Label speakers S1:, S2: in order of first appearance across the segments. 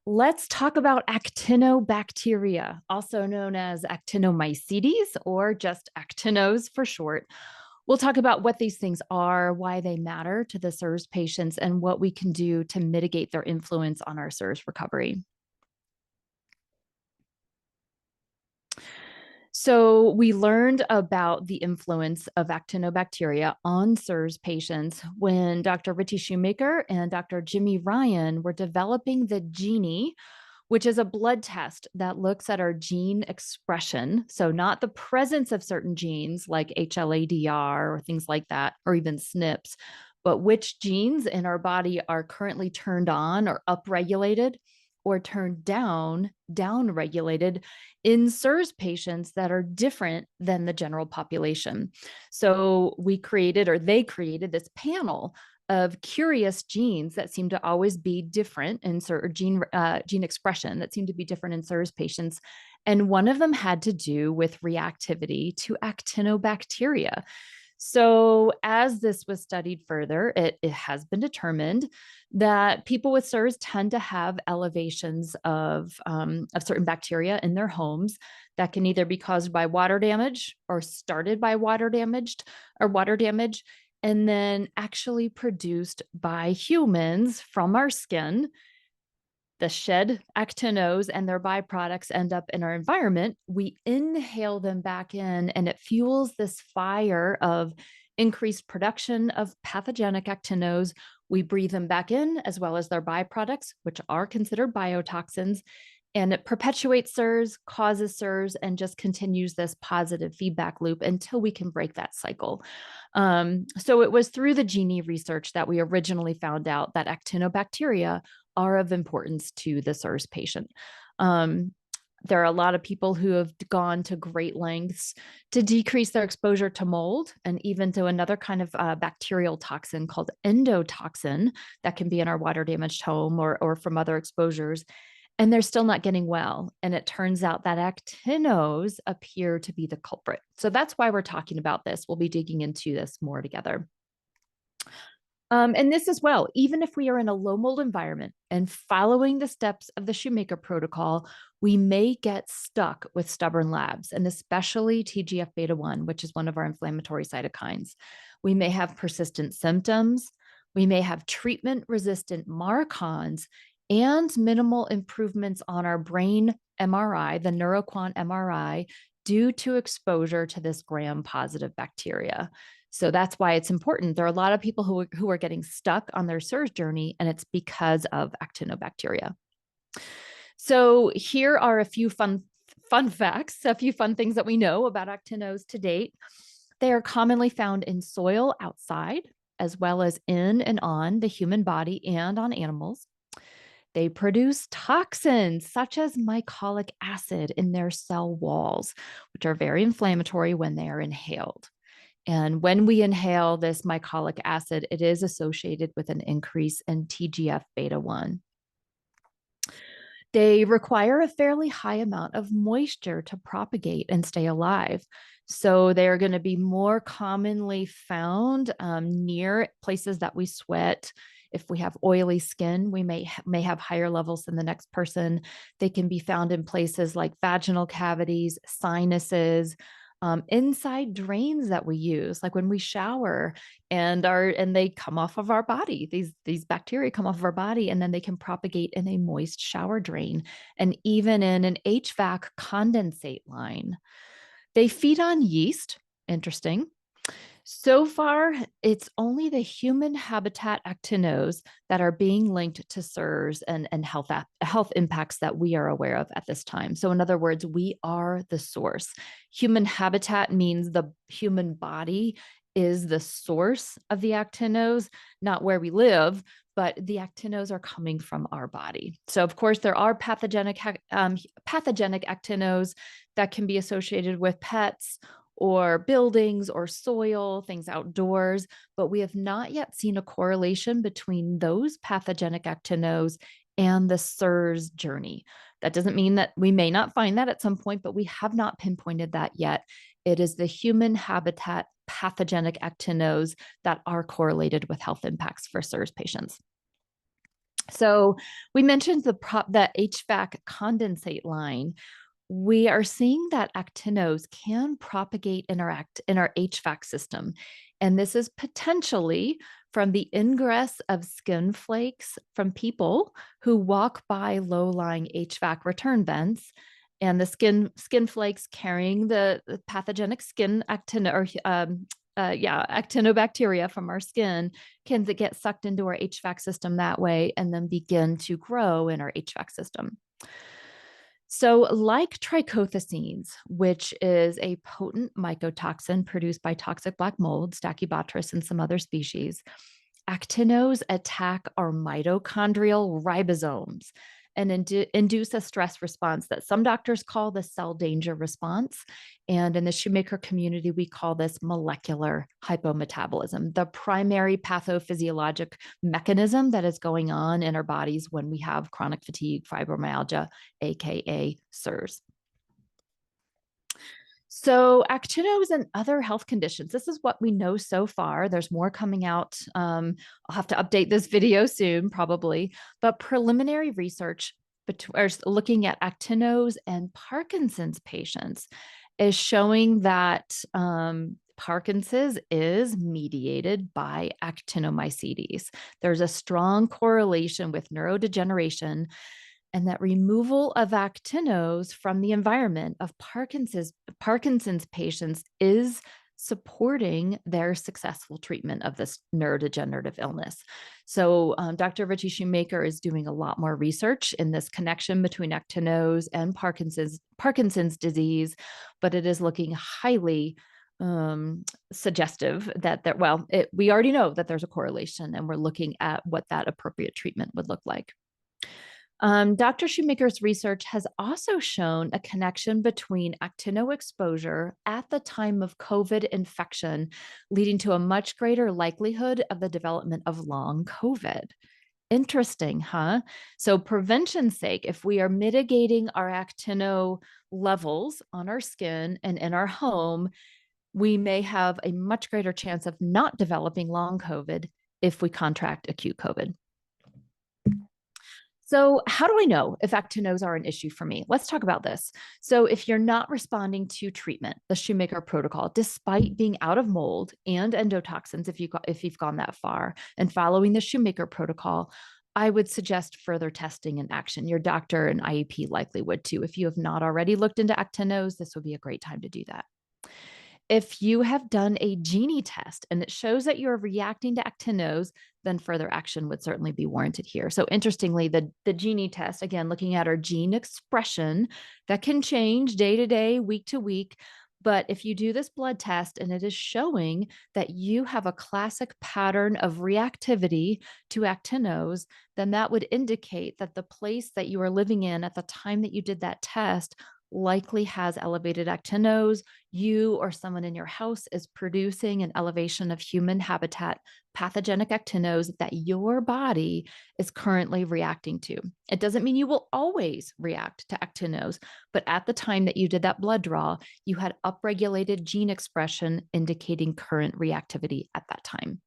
S1: Let's talk about actinobacteria, also known as actinomycetes or just actinos for short. We'll talk about what these things are, why they matter to the SIRS patients, and what we can do to mitigate their influence on our SIRS recovery. So, we learned about the influence of actinobacteria on SIRS patients when Dr. Richie Shoemaker and Dr. Jimmy Ryan were developing the Genie, which is a blood test that looks at our gene expression. So, not the presence of certain genes like HLA-DR or things like that, or even SNPs, but which genes in our body are currently turned on or upregulated or turned down regulated in SIRS patients that are different than the general population. So we created, or they created, this panel of curious genes that seem to always be different in gene expression that seem to be different in SIRS patients. And one of them had to do with reactivity to actinobacteria. So, as this was studied further, it has been determined that people with SIRS tend to have elevations of certain bacteria in their homes that can either be caused by water damage or started by water damage, and then actually produced by humans from our skin. The shed actinos and their byproducts end up in our environment. We inhale them back in, and it fuels this fire of increased production of pathogenic actinos. We breathe them back in, as well as their byproducts, which are considered biotoxins. And it perpetuates SIRS, causes SIRS, and just continues this positive feedback loop until we can break that cycle. So it was through the Genie research that we originally found out that actinobacteria are of importance to the SIRS patient. There are a lot of people who have gone to great lengths to decrease their exposure to mold and even to another kind of bacterial toxin called endotoxin that can be in our water damaged home or from other exposures. And they're still not getting well. And it turns out that actinos appear to be the culprit. So that's why we're talking about this. We'll be digging into this more together. And this as well, even if we are in a low mold environment and following the steps of the Shoemaker Protocol, we may get stuck with stubborn labs, and especially TGF beta 1, which is one of our inflammatory cytokines. We may have persistent symptoms. We may have treatment resistant MARCONs and minimal improvements on our brain MRI, the neuroquant MRI, due to exposure to this gram positive bacteria. So that's why it's important. There are a lot of people who are getting stuck on their SIRS journey, and it's because of actinobacteria. So here are a few fun facts, a few fun things that we know about actinos to date. They are commonly found in soil outside, as well as in and on the human body and on animals. They produce toxins such as mycolic acid in their cell walls, which are very inflammatory when they are inhaled. And when we inhale this mycolic acid, it is associated with an increase in TGF beta 1. They require a fairly high amount of moisture to propagate and stay alive. So they're going to be more commonly found near places that we sweat. If we have oily skin, we may have higher levels than the next person. They can be found in places like vaginal cavities, sinuses, inside drains that we use, like when we shower and they come off of our body. These bacteria come off of our body, and then they can propagate in a moist shower drain, and even in an HVAC condensate line. They feed on yeast. Interesting. So far, it's only the human habitat actinos that are being linked to SIRS and health impacts that we are aware of at this time. So in other words, we are the source. Human habitat means the human body is the source of the actinos, not where we live, but the actinos are coming from our body. So of course, there are pathogenic actinos that can be associated with pets or buildings or soil, things outdoors, but we have not yet seen a correlation between those pathogenic actinos and the SIRS journey. That doesn't mean that we may not find that at some point, but we have not pinpointed that yet. It is the human habitat pathogenic actinos that are correlated with health impacts for SIRS patients. So we mentioned the HVAC condensate line. We are seeing that actinos can propagate interact in our HVAC system. And this is potentially from the ingress of skin flakes from people who walk by low-lying HVAC return vents, and the skin flakes carrying the pathogenic skin actinobacteria from our skin can get sucked into our HVAC system that way and then begin to grow in our HVAC system. So, like trichothecenes, which is a potent mycotoxin produced by toxic black mold, Stachybotrys, and some other species, actinos attack our mitochondrial ribosomes and induce a stress response that some doctors call the cell danger response. And in the Shoemaker community, we call this molecular hypometabolism, the primary pathophysiologic mechanism that is going on in our bodies when we have chronic fatigue, fibromyalgia, AKA SIRS. So, actinos and other health conditions. This is what we know so far. There's more coming out. I'll have to update this video soon, probably. But preliminary research looking at actinos and Parkinson's patients is showing that Parkinson's is mediated by actinomycetes. There's a strong correlation with neurodegeneration, and that removal of actinos from the environment of Parkinson's patients is supporting their successful treatment of this neurodegenerative illness. So Dr. Richie Shoemaker is doing a lot more research in this connection between actinos and Parkinson's disease, but it is looking highly suggestive that we already know that there's a correlation, and we're looking at what that appropriate treatment would look like. Dr. Shoemaker's research has also shown a connection between actino exposure at the time of COVID infection, leading to a much greater likelihood of the development of long COVID. Interesting, huh? So, prevention's sake, if we are mitigating our actino levels on our skin and in our home, we may have a much greater chance of not developing long COVID if we contract acute COVID. So, how do I know if actinos are an issue for me? Let's talk about this. So, if you're not responding to treatment, the Shoemaker Protocol, despite being out of mold and endotoxins, if you've gone that far, and following the Shoemaker Protocol, I would suggest further testing and action. Your doctor and IEP likely would too. If you have not already looked into actinos, this would be a great time to do that. If you have done a Gini test and it shows that you're reacting to actinos, then further action would certainly be warranted here. So interestingly, the Gini test, again, looking at our gene expression, that can change day to day, week to week. But if you do this blood test and it is showing that you have a classic pattern of reactivity to actinos, then that would indicate that the place that you are living in at the time that you did that test likely has elevated actinos. You or someone in your house is producing an elevation of human habitat pathogenic actinos that your body is currently reacting to. It doesn't mean you will always react to actinos, but at the time that you did that blood draw, you had upregulated gene expression indicating current reactivity at that time.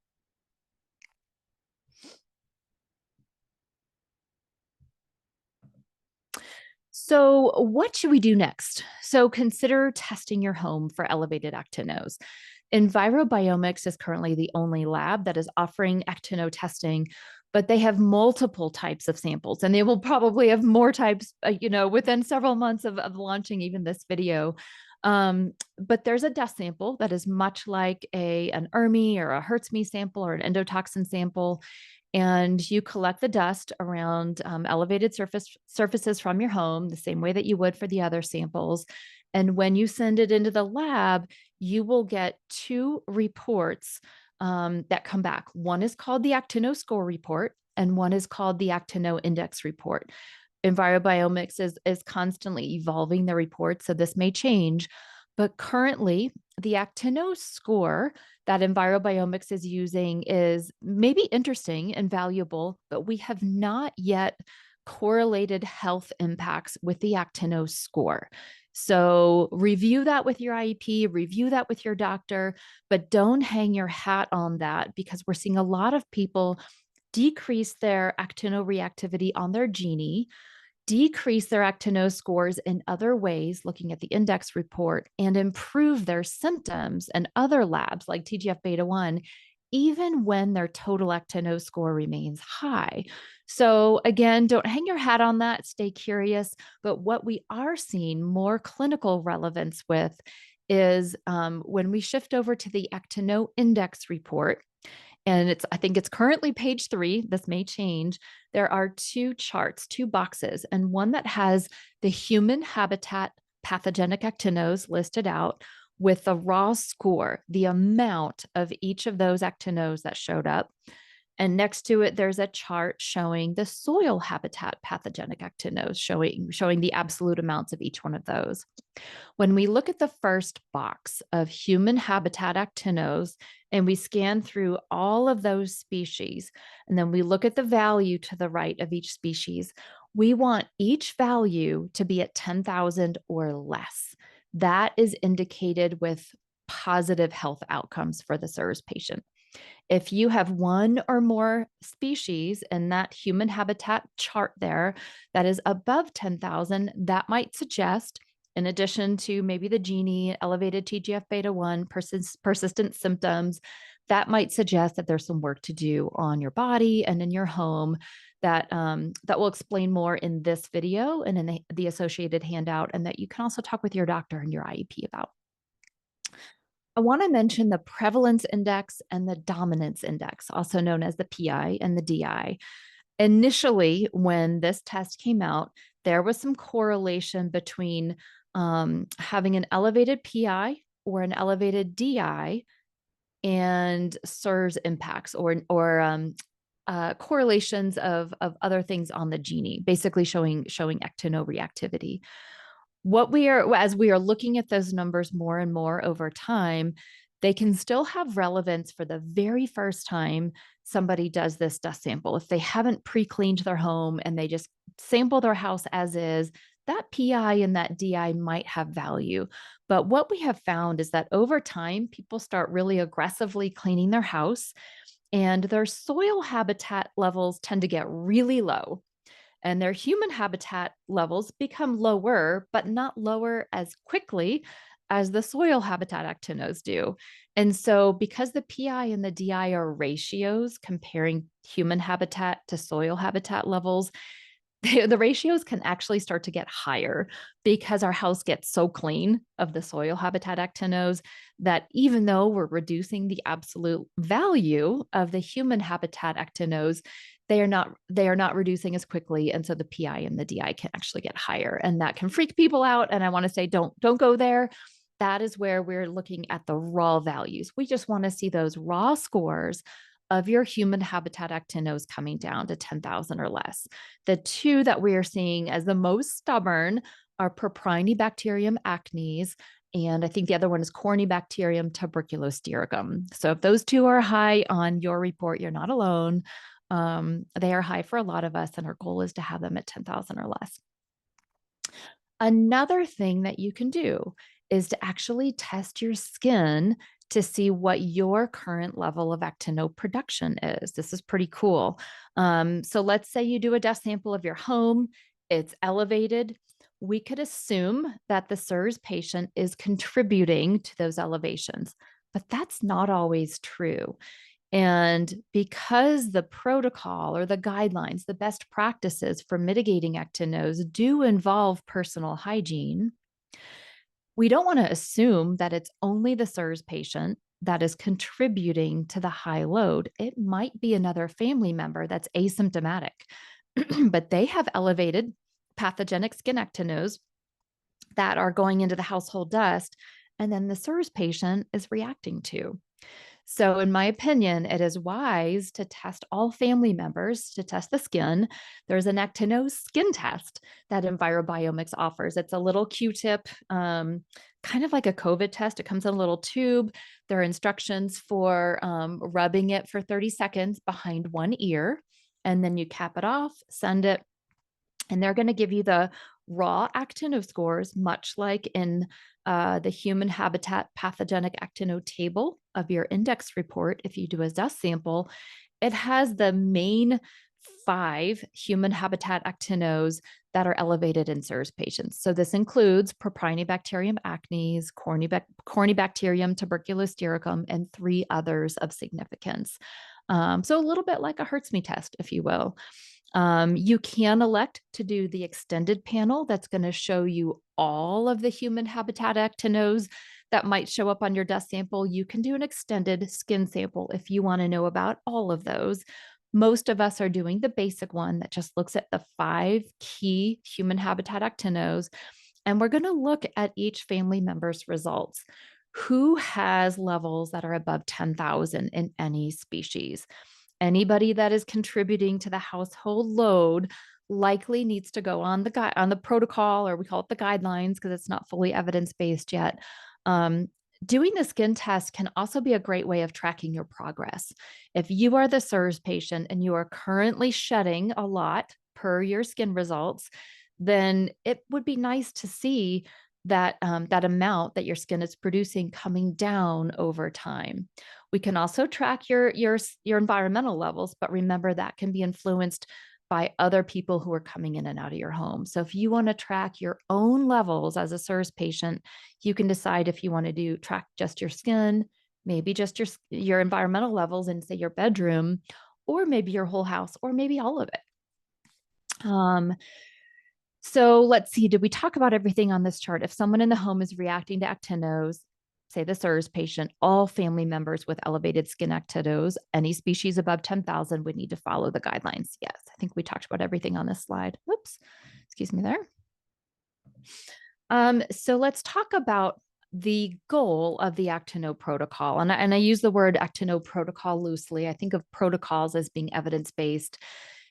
S1: So, what should we do next? So, consider testing your home for elevated actinos. Envirobiomics is currently the only lab that is offering actino testing, but they have multiple types of samples, and they will probably have more types, within several months of launching even this video. But there's a dust sample that is much like an ERMI or a Hertzme sample or an endotoxin sample, and you collect the dust around elevated surfaces from your home, the same way that you would for the other samples. And when you send it into the lab, you will get two reports that come back. One is called the Actino score report, and one is called the Actino index report. Envirobiomics is constantly evolving the reports, so this may change. But currently, the Actino score that Envirobiomics is using is maybe interesting and valuable, but we have not yet correlated health impacts with the Actino score. So review that with your IEP, review that with your doctor, but don't hang your hat on that, because we're seeing a lot of people decrease their actinoreactivity on their genie, decrease their Actinos scores in other ways, looking at the index report, and improve their symptoms and other labs like TGF beta 1, even when their total Actinos score remains high. So, again, don't hang your hat on that, stay curious. But what we are seeing more clinical relevance with is when we shift over to the Actino index report, and I think it's currently page 3. This may change. There are two charts, two boxes, and one that has the human habitat pathogenic actinos listed out with the raw score, the amount of each of those actinos that showed up. And next to it, there's a chart showing the soil habitat pathogenic actinos, showing the absolute amounts of each one of those. When we look at the first box of human habitat actinos and we scan through all of those species, and then we look at the value to the right of each species, we want each value to be at 10,000 or less. That is indicated with positive health outcomes for the SIRS patient. If you have one or more species in that human habitat chart there that is above 10,000, that might suggest, in addition to maybe the genie, elevated TGF beta 1, persistent symptoms, that might suggest that there's some work to do on your body and in your home that that will explain more in this video and in the associated handout, and that you can also talk with your doctor and your IEP about. I want to mention the prevalence index and the dominance index, also known as the PI and the DI. Initially, when this test came out, there was some correlation between having an elevated PI or an elevated DI and SIRS impacts or correlations of other things on the genie, basically showing actinoreactivity. As we are looking at those numbers more and more over time, they can still have relevance for the very first time somebody does this dust sample. If they haven't pre-cleaned their home and they just sample their house as is, that PI and that DI might have value. But what we have found is that over time, people start really aggressively cleaning their house and their soil habitat levels tend to get really low, and their human habitat levels become lower, but not lower as quickly as the soil habitat actinos do. And so, because the PI and the DI are ratios comparing human habitat to soil habitat levels, the ratios can actually start to get higher because our house gets so clean of the soil habitat actinos that even though we're reducing the absolute value of the human habitat actinos, they are not reducing as quickly, and so the PI and the DI can actually get higher, and that can freak people out. And I want to say, don't go there. That is where we're looking at the raw values. We just want to see those raw scores of your human habitat actinos coming down to 10,000 or less. The two that we are seeing as the most stubborn are Propionibacterium acnes, and I think the other one is Corynebacterium tuberculostericum. So if those two are high on your report, you're not alone. They are high for a lot of us, and our goal is to have them at 10,000 or less. Another thing that you can do is to actually test your skin to see what your current level of actino production is. This is pretty cool. So let's say you do a dust sample of your home, it's elevated. We could assume that the SIRS patient is contributing to those elevations, but that's not always true. And because the protocol or the guidelines, the best practices for mitigating actinos do involve personal hygiene, we don't want to assume that it's only the SIRS patient that is contributing to the high load. It might be another family member that's asymptomatic, but they have elevated pathogenic skin actinos that are going into the household dust, and then the SIRS patient is reacting to. So, in my opinion, it is wise to test all family members to test the skin. There's an Actinos skin test that EnviroBiomics offers. It's a little Q-tip, kind of like a COVID test. It comes in a little tube. There are instructions for rubbing it for 30 seconds behind one ear, and then you cap it off, send it, and they're going to give you the raw actino scores, much like in the human habitat pathogenic actino table of your index report if you do a dust sample. It has the main 5 human habitat actinos that are elevated in SIRS patients. So this includes Propionibacterium acnes, Cornybacterium tuberculostericum, and 3 others of significance. So a little bit like a Hertzme test, if you will. You can elect to do the extended panel that's going to show you all of the human habitat actinos that might show up on your dust sample. You can do an extended skin sample if you want to know about all of those. Most of us are doing the basic one that just looks at the 5 key human habitat actinos. And we're going to look at each family member's results. Who has levels that are above 10,000 in any species? Anybody that is contributing to the household load likely needs to go on the protocol, or we call it the guidelines because it's not fully evidence-based yet. Doing the skin test can also be a great way of tracking your progress. If you are the SIRS patient and you are currently shedding a lot per your skin results, then it would be nice to see that that amount that your skin is producing coming down over time. We can also track your environmental levels, but remember that can be influenced by other people who are coming in and out of your home. So if you want to track your own levels as a SIRS patient, you can decide if you want to track just your skin, maybe just your environmental levels in, say, your bedroom, or maybe your whole house, or maybe all of it. So let's see, did we talk about everything on this chart? If someone in the home is reacting to actinos, say the SIRS patient, all family members with elevated skin actinos, any species above 10,000 would need to follow the guidelines. Yes, I think we talked about everything on this slide. Whoops, excuse me there. So let's talk about the goal of the Actino protocol. And I use the word Actino protocol loosely. I think of protocols as being evidence-based.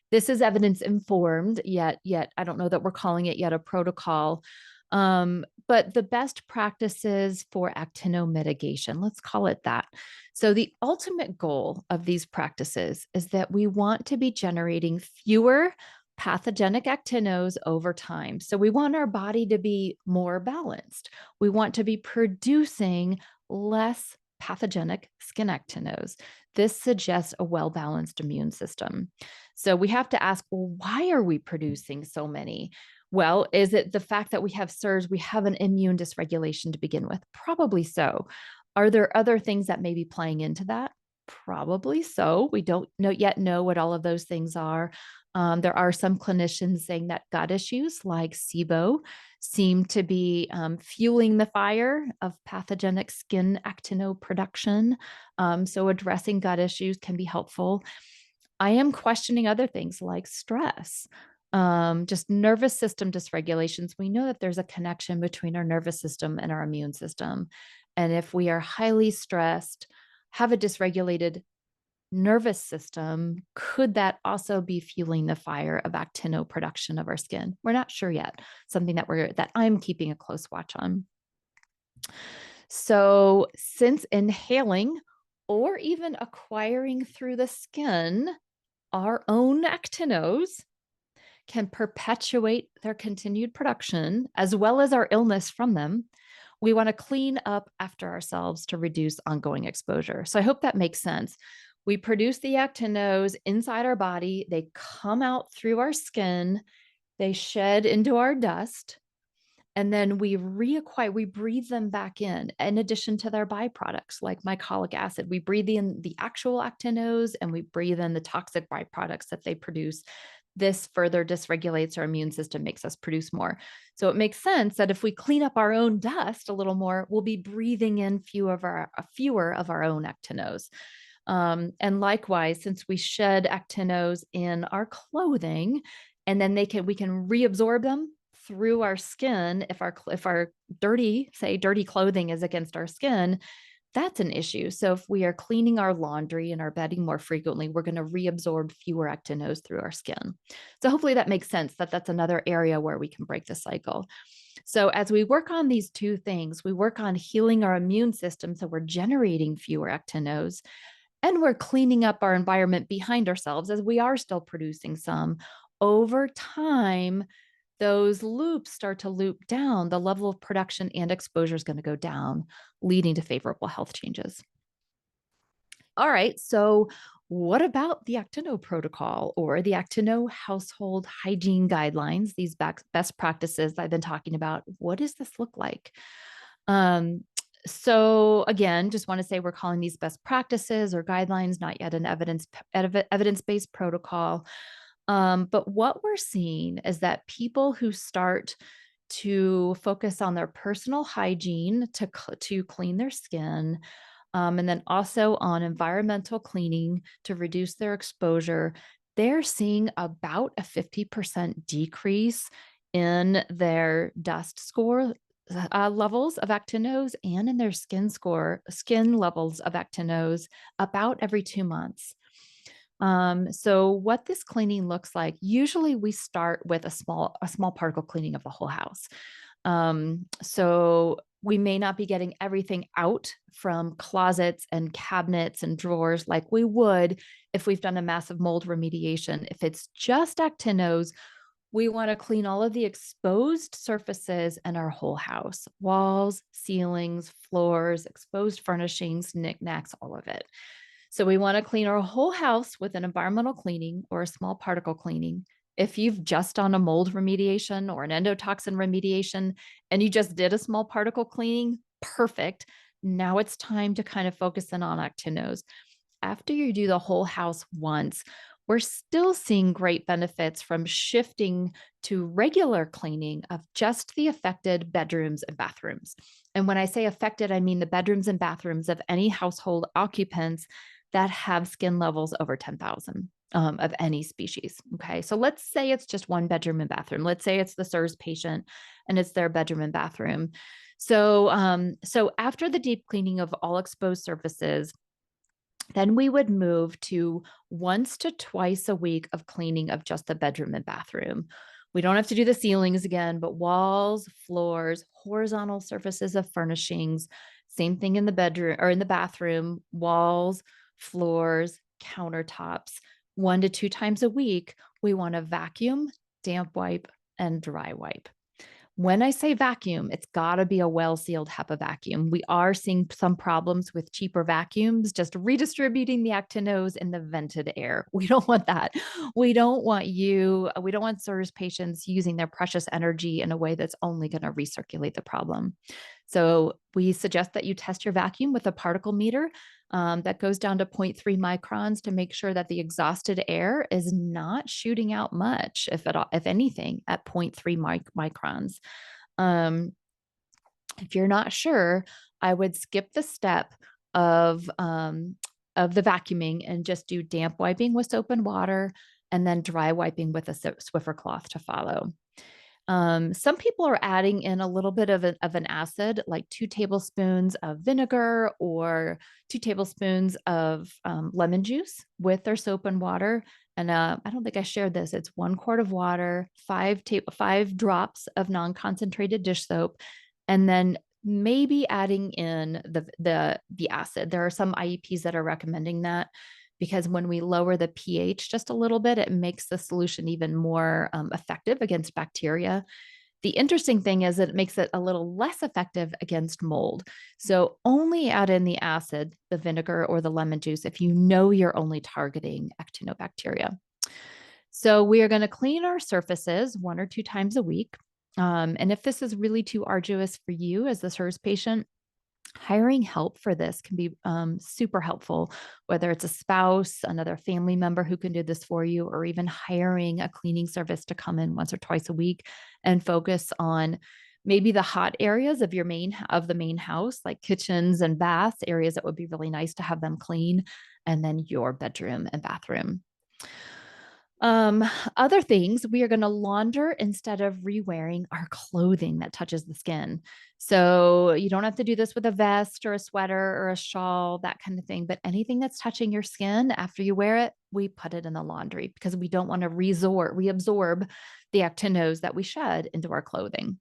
S1: This is evidence informed, yet I don't know that we're calling it yet a protocol. But the best practices for actino mitigation, let's call it that. So the ultimate goal of these practices is that we want to be generating fewer pathogenic actinos over time. So we want our body to be more balanced. We want to be producing less pathogenic skin actinos. This suggests a well-balanced immune system. So we have to ask, well, why are we producing so many? Well, is it the fact that we have SIRS, we have an immune dysregulation to begin with? Probably so. Are there other things that may be playing into that? Probably so. We don't yet know what all of those things are. There are some clinicians saying that gut issues like SIBO seem to be fueling the fire of pathogenic skin actino production. So addressing gut issues can be helpful. I am questioning other things like stress, just nervous system dysregulations. We know that there's a connection between our nervous system and our immune system. And if we are highly stressed, have a dysregulated nervous system, could that also be fueling the fire of actino production of our skin? We're not sure yet. Something that I'm keeping a close watch on. So since inhaling or even acquiring through the skin our own actinos can perpetuate their continued production as well as our illness from them, we want to clean up after ourselves to reduce ongoing exposure. So I hope that makes sense. We produce the actinos inside our body, they come out through our skin, they shed into our dust, and then we breathe them back in addition to their byproducts like mycolic acid. We breathe in the actual actinos and we breathe in the toxic byproducts that they produce. This further dysregulates our immune system, makes us produce more. So it makes sense that if we clean up our own dust a little more, we'll be breathing in fewer of our own actinos. And likewise, since we shed actinos in our clothing, and then we can reabsorb them through our skin. If our dirty clothing is against our skin, that's an issue. So if we are cleaning our laundry and our bedding more frequently, we're going to reabsorb fewer actinos through our skin. So hopefully that makes sense, that that's another area where we can break the cycle. So as we work on these two things, we work on healing our immune system so we're generating fewer actinos, and we're cleaning up our environment behind ourselves as we are still producing some. Over time, those loops start to loop down, the level of production and exposure is going to go down, leading to favorable health changes. All right, so What about the Actino Protocol or the Actino Household Hygiene Guidelines, these best practices I've been talking about? What does this look like? Um, so again, just want to say we're calling these best practices or guidelines, not yet an evidence-based protocol. But what we're seeing is that people who start to focus on their personal hygiene to clean their skin, and then also on environmental cleaning to reduce their exposure, they're seeing about a 50% decrease in their dust score levels of actinos and in their skin levels of actinos about every 2 months. So what this cleaning looks like, usually we start with a small particle cleaning of the whole house. So we may not be getting everything out from closets and cabinets and drawers like we would if we've done a massive mold remediation. If it's just actinos, we want to clean all of the exposed surfaces in our whole house: walls, ceilings, floors, exposed furnishings, knickknacks, all of it. So we want to clean our whole house with an environmental cleaning or a small particle cleaning. If you've just done a mold remediation or an endotoxin remediation and you just did a small particle cleaning, perfect. Now it's time to kind of focus in on actinos. After you do the whole house once, we're still seeing great benefits from shifting to regular cleaning of just the affected bedrooms and bathrooms. And when I say affected, I mean the bedrooms and bathrooms of any household occupants that have skin levels over 10,000 of any species. Okay. So let's say it's just one bedroom and bathroom. Let's say it's the SIRS patient and it's their bedroom and bathroom. So after the deep cleaning of all exposed surfaces, then we would move to once to twice a week of cleaning of just the bedroom and bathroom. We don't have to do the ceilings again, but walls, floors, horizontal surfaces of furnishings, same thing in the bedroom or in the bathroom, walls, floors, countertops. 1 to 2 times a week, we want to vacuum, damp wipe, and dry wipe. When I say vacuum, it's got to be a well-sealed HEPA vacuum. We are seeing some problems with cheaper vacuums, just redistributing the actinos in the vented air. We don't want that. We don't want SIRS patients using their precious energy in a way that's only going to recirculate the problem. So we suggest that you test your vacuum with a particle meter that goes down to 0.3 microns to make sure that the exhausted air is not shooting out much, if anything, at 0.3 microns. Um, if you're not sure, I would skip the step of the vacuuming and just do damp wiping with soap and water, and then dry wiping with a Swiffer cloth to follow. Some people are adding in a little bit of an acid, like 2 tablespoons of vinegar or 2 tablespoons of lemon juice with their soap and water. And I don't think I shared this. It's 1 quart of water, 5 drops of non-concentrated dish soap, and then maybe adding in the acid. There are some IEPs that are recommending that, because when we lower the pH just a little bit, it makes the solution even more effective against bacteria. The interesting thing is that it makes it a little less effective against mold. So only add in the acid, the vinegar, or the lemon juice if you know you're only targeting actinobacteria. So we are going to clean our surfaces 1 or 2 times a week. And if this is really too arduous for you as the SIRS patient, hiring help for this can be super helpful, whether it's a spouse, another family member who can do this for you, or even hiring a cleaning service to come in once or twice a week and focus on maybe the hot areas of the main house, like kitchens and baths, areas that would be really nice to have them clean, and then your bedroom and bathroom. Other things, we are going to launder instead of rewearing our clothing that touches the skin. So you don't have to do this with a vest or a sweater or a shawl, that kind of thing. But anything that's touching your skin after you wear it, we put it in the laundry because we don't want to reabsorb the actinos that we shed into our clothing.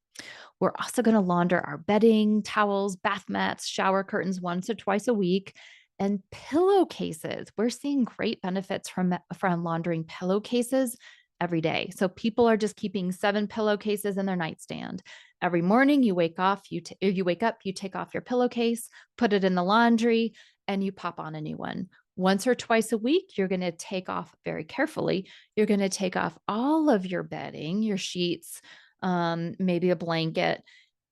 S1: We're also going to launder our bedding, towels, bath mats, shower curtains 1 to 2 times a week, and pillowcases. We're seeing great benefits from laundering pillowcases every day. So people are just keeping 7 pillowcases in their nightstand. Every morning you wake up, you take off your pillowcase, put it in the laundry, and you pop on a new one. Once or twice a week, you're going to take off very carefully. You're going to take off all of your bedding, your sheets, maybe a blanket,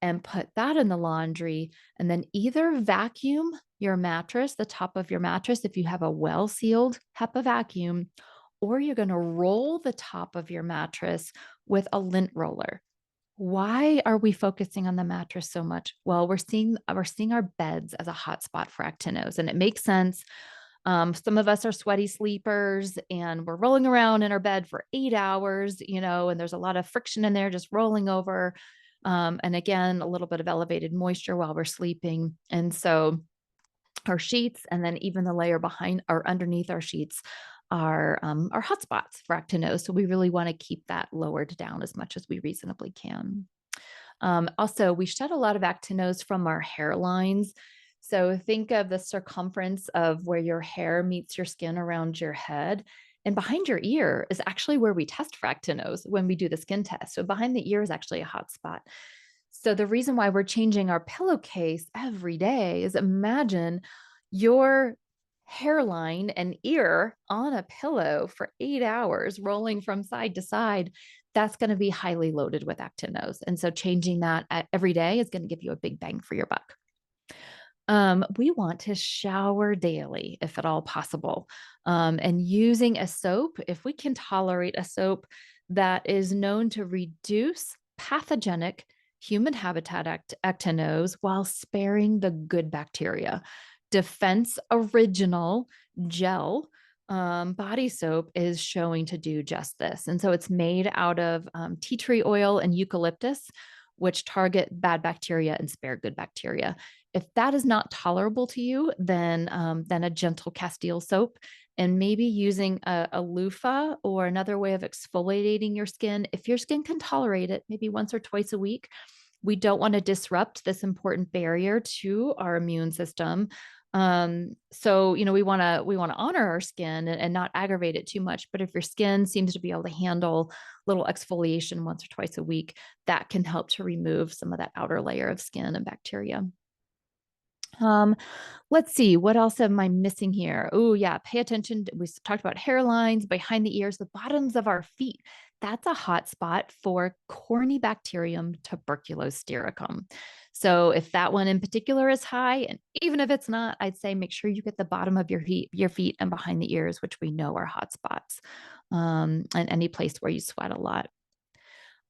S1: and put that in the laundry. And then either vacuum your mattress, the top of your mattress, if you have a well sealed HEPA vacuum, or you're going to roll the top of your mattress with a lint roller. Why are we focusing on the mattress so much? Well, we're seeing our beds as a hotspot for actinos, and it makes sense. Some of us are sweaty sleepers and we're rolling around in our bed for 8 hours, and there's a lot of friction in there just rolling over. And again, a little bit of elevated moisture while we're sleeping. And so our sheets and then even the layer behind or underneath our sheets are hotspots for actinos. So we really want to keep that lowered down as much as we reasonably can. Also, we shed a lot of actinos from our hairlines. So think of the circumference of where your hair meets your skin around your head. And behind your ear is actually where we test for actinos when we do the skin test. So behind the ear is actually a hot spot. So the reason why we're changing our pillowcase every day is imagine your hairline and ear on a pillow for 8 hours, rolling from side to side. That's going to be highly loaded with actinos. And so changing that every day is going to give you a big bang for your buck. We want to shower daily if at all possible. And using a soap, if we can tolerate a soap that is known to reduce pathogenic human habitat actinos while sparing the good bacteria. Defense Original Gel body soap is showing to do just this. And so it's made out of tea tree oil and eucalyptus, which target bad bacteria and spare good bacteria. If that is not tolerable to you, then a gentle Castile soap and maybe using a loofah or another way of exfoliating your skin. If your skin can tolerate it, maybe once or twice a week. We don't want to disrupt this important barrier to our immune system. So we want to honor our skin and not aggravate it too much. But if your skin seems to be able to handle little exfoliation once or twice a week, that can help to remove some of that outer layer of skin and bacteria. Let's see, what else am I missing here? Oh, yeah, pay attention. We talked about hairlines, behind the ears, the bottoms of our feet. That's a hot spot for Corynebacterium tuberculosericum. So if that one in particular is high, and even if it's not, I'd say make sure you get the bottom of your feet and behind the ears, which we know are hot spots, and any place where you sweat a lot.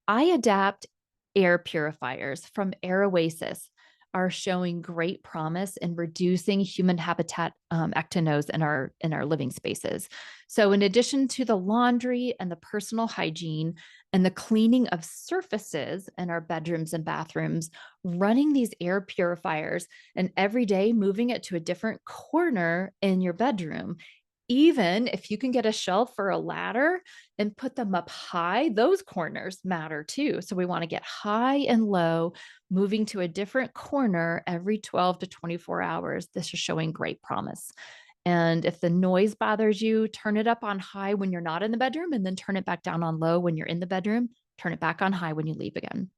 S1: I adapt air purifiers from Air Oasis are showing great promise in reducing human habitat actinos in our living spaces. So in addition to the laundry and the personal hygiene and the cleaning of surfaces in our bedrooms and bathrooms, running these air purifiers and every day moving it to a different corner in your bedroom, even if you can get a shelf or a ladder and put them up high, those corners matter too. So we want to get high and low, moving to a different corner every 12 to 24 hours. This is showing great promise. And if the noise bothers you, turn it up on high when you're not in the bedroom and then turn it back down on low when you're in the bedroom. Turn it back on high when you leave again.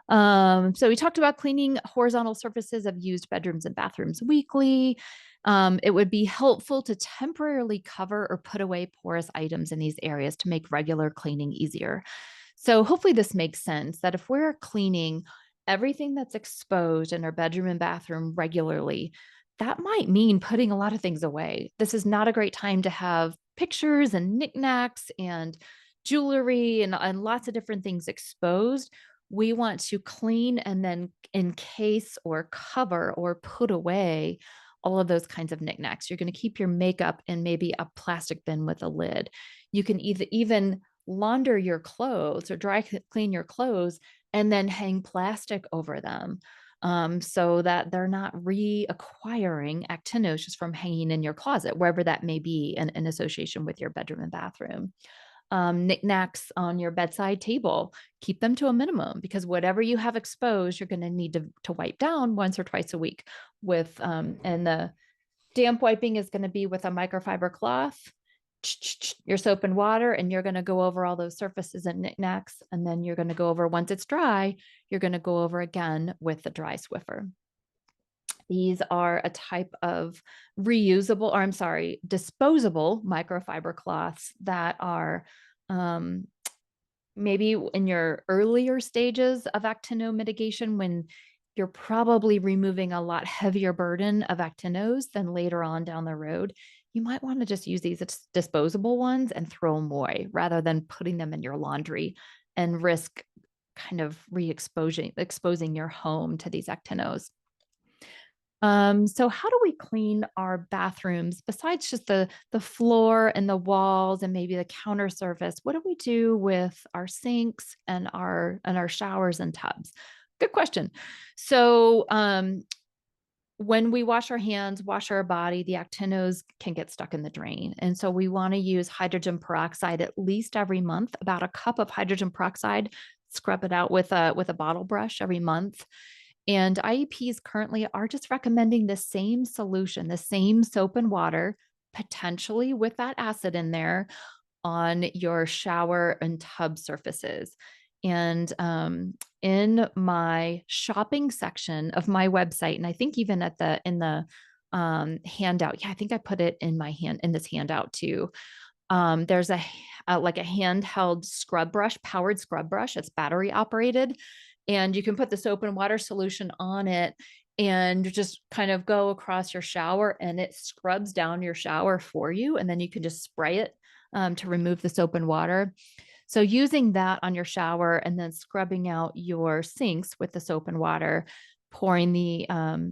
S1: So we talked about cleaning horizontal surfaces of used bedrooms and bathrooms weekly. It would be helpful to temporarily cover or put away porous items in these areas to make regular cleaning easier. So hopefully this makes sense that if we're cleaning everything that's exposed in our bedroom and bathroom regularly, that might mean putting a lot of things away. This is not a great time to have pictures and knickknacks and jewelry and lots of different things exposed. We want to clean and then encase or cover or put away all of those kinds of knickknacks. You're going to keep your makeup in maybe a plastic bin with a lid. You can even launder your clothes or dry clean your clothes and then hang plastic over them, so that they're not reacquiring actinos just from hanging in your closet, wherever that may be in association with your bedroom and bathroom. Knickknacks on your bedside table, keep them to a minimum, because whatever you have exposed, you're going to need to wipe down once or twice a week with, and the damp wiping is going to be with a microfiber cloth, your soap and water, and you're going to go over all those surfaces and knickknacks. And then you're going to go over, once it's dry, you're going to go over again with the dry Swiffer. These are a type of reusable, or I'm sorry, disposable microfiber cloths that are um, maybe in your earlier stages of actino mitigation when you're probably removing a lot heavier burden of actinos than later on down the road. You might want to just use these as disposable ones and throw them away rather than putting them in your laundry and risk kind of exposing your home to these actinos. So how do we clean our bathrooms besides just the floor and the walls and maybe the counter surface? What do we do with our sinks and our showers and tubs? Good question. So when we wash our hands, wash our body, the actinos can get stuck in the drain. And so we want to use hydrogen peroxide at least every month, about a cup of hydrogen peroxide, scrub it out with a bottle brush every month. And IEPs currently are just recommending the same solution, the same soap and water, potentially with that acid in there on your shower and tub surfaces. And in my shopping section of my website, and I think even in the handout, yeah, I think I put it in this handout too. There's like a handheld scrub brush, powered scrub brush. It's battery operated, and you can put the soap and water solution on it and just kind of go across your shower, and it scrubs down your shower for you. And then you can just spray it to remove the soap and water. So using that on your shower and then scrubbing out your sinks with the soap and water, pouring the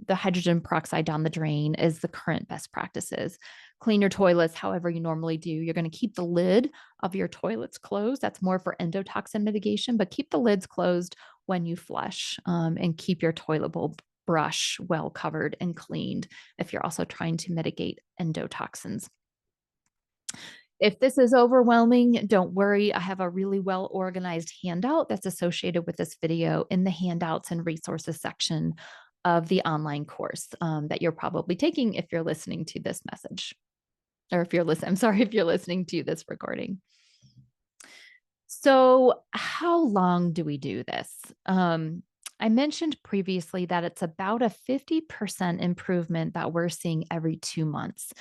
S1: hydrogen peroxide down the drain is the current best practices. Clean your toilets however you normally do. You're going to keep the lid of your toilets closed. That's more for endotoxin mitigation, but keep the lids closed when you flush, and keep your toilet bowl brush well covered and cleaned if you're also trying to mitigate endotoxins. If this is overwhelming, don't worry. I have a really well organized handout that's associated with this video in the handouts and resources section of the online course that you're probably taking if you're listening to this message. Or if you're listening, I'm sorry, if you're listening to this recording. So how long do we do this? I mentioned previously that it's about a 50% improvement that we're seeing every 2 months.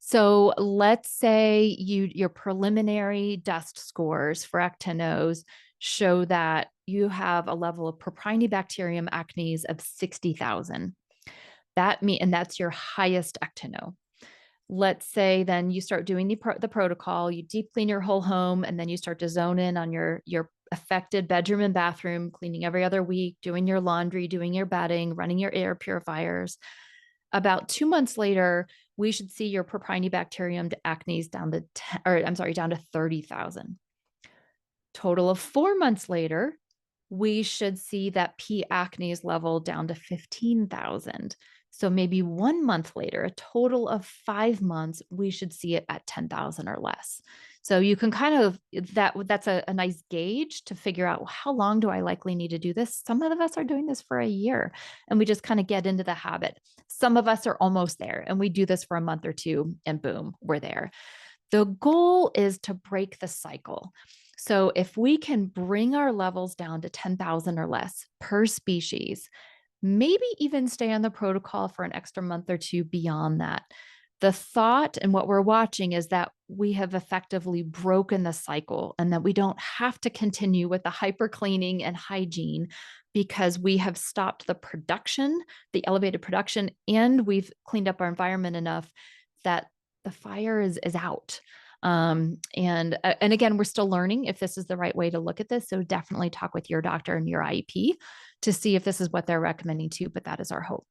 S1: So let's say your preliminary dust scores for actinos show that you have a level of Propionibacterium acnes of 60,000. And that's your highest actino. Let's say then you start doing the protocol, you deep clean your whole home, and then you start to zone in on your affected bedroom and bathroom, cleaning every other week, doing your laundry, doing your bedding, running your air purifiers. About 2 months later, we should see your Propionibacterium acnes down to 30,000. Total of 4 months later, we should see that P. acnes level down to 15,000. So maybe 1 month later, a total of 5 months, we should see it at 10,000 or less. So you can kind of, that's a nice gauge to figure out how long do I likely need to do this. Some of us are doing this for a year and we just kind of get into the habit. Some of us are almost there and we do this for a month or two and boom, we're there. The goal is to break the cycle. So if we can bring our levels down to 10,000 or less per species, maybe even stay on the protocol for an extra month or two beyond that. The thought and what we're watching is that we have effectively broken the cycle and that we don't have to continue with the hyper cleaning and hygiene because we have stopped the production, the elevated production, and we've cleaned up our environment enough that the fire is out. And again, we're still learning if this is the right way to look at this. So definitely talk with your doctor and your IEP to see if this is what they're recommending too, but that is our hope.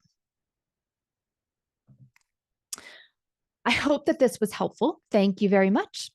S1: I hope that this was helpful. Thank you very much.